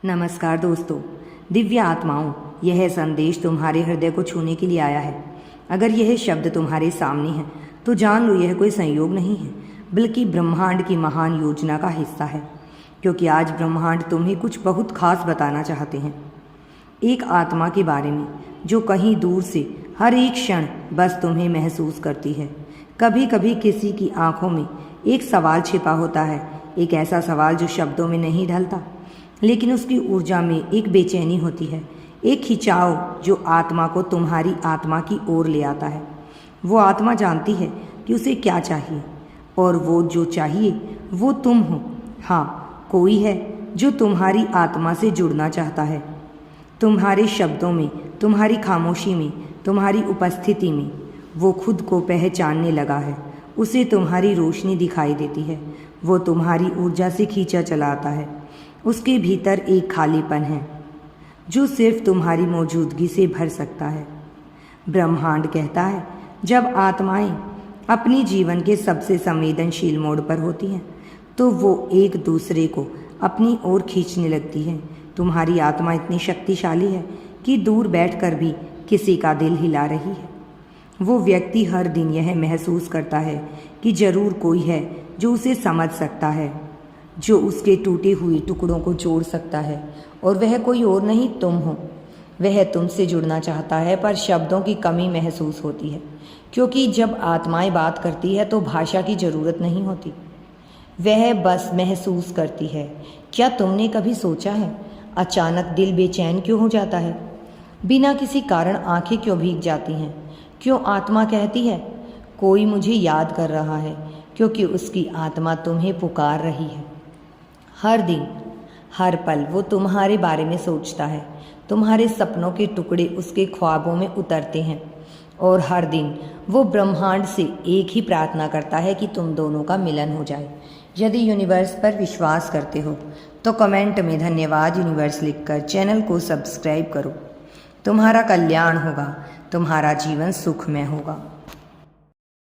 नमस्कार दोस्तों, दिव्य आत्माओं, यह संदेश तुम्हारे हृदय को छूने के लिए आया है। अगर यह शब्द तुम्हारे सामने है तो जान लो यह कोई संयोग नहीं है, बल्कि ब्रह्मांड की महान योजना का हिस्सा है। क्योंकि आज ब्रह्मांड तुम्हें कुछ बहुत खास बताना चाहते हैं। एक आत्मा के बारे में जो कहीं दूर से हर एक क्षण बस तुम्हें महसूस करती है। कभी कभी किसी की आंखों में एक सवाल छिपा होता है, एक ऐसा सवाल जो शब्दों में नहीं ढलता, लेकिन उसकी ऊर्जा में एक बेचैनी होती है, एक खिंचाव जो आत्मा को तुम्हारी आत्मा की ओर ले आता है। वो आत्मा जानती है कि उसे क्या चाहिए, और वो जो चाहिए वो तुम हो। हाँ, कोई है जो तुम्हारी आत्मा से जुड़ना चाहता है। तुम्हारे शब्दों में, तुम्हारी खामोशी में, तुम्हारी उपस्थिति में वो खुद को पहचानने लगा है। उसे तुम्हारी रोशनी दिखाई देती है। वो तुम्हारी ऊर्जा से खींचा चला आता है। उसके भीतर एक खालीपन है जो सिर्फ तुम्हारी मौजूदगी से भर सकता है। ब्रह्मांड कहता है, जब आत्माएं अपनी जीवन के सबसे संवेदनशील मोड़ पर होती हैं तो वो एक दूसरे को अपनी ओर खींचने लगती हैं। तुम्हारी आत्मा इतनी शक्तिशाली है कि दूर बैठकर भी किसी का दिल हिला रही है। वो व्यक्ति हर दिन यह महसूस करता है कि जरूर कोई है जो उसे समझ सकता है, जो उसके टूटे हुए टुकड़ों को जोड़ सकता है, और वह कोई और नहीं, तुम हो। वह तुमसे जुड़ना चाहता है, पर शब्दों की कमी महसूस होती है। क्योंकि जब आत्माएं बात करती है तो भाषा की ज़रूरत नहीं होती, वह बस महसूस करती है। क्या तुमने कभी सोचा है, अचानक दिल बेचैन क्यों हो जाता है? बिना किसी कारण आंखें क्यों भीग जाती हैं? क्यों आत्मा कहती है, कोई मुझे याद कर रहा है? क्योंकि उसकी आत्मा तुम्हें पुकार रही है। हर दिन, हर पल वो तुम्हारे बारे में सोचता है। तुम्हारे सपनों के टुकड़े उसके ख्वाबों में उतरते हैं, और हर दिन वो ब्रह्मांड से एक ही प्रार्थना करता है कि तुम दोनों का मिलन हो जाए। यदि यूनिवर्स पर विश्वास करते हो तो कमेंट में धन्यवाद यूनिवर्स लिखकर चैनल को सब्सक्राइब करो। तुम्हारा कल्याण होगा, तुम्हारा जीवन सुखमय होगा।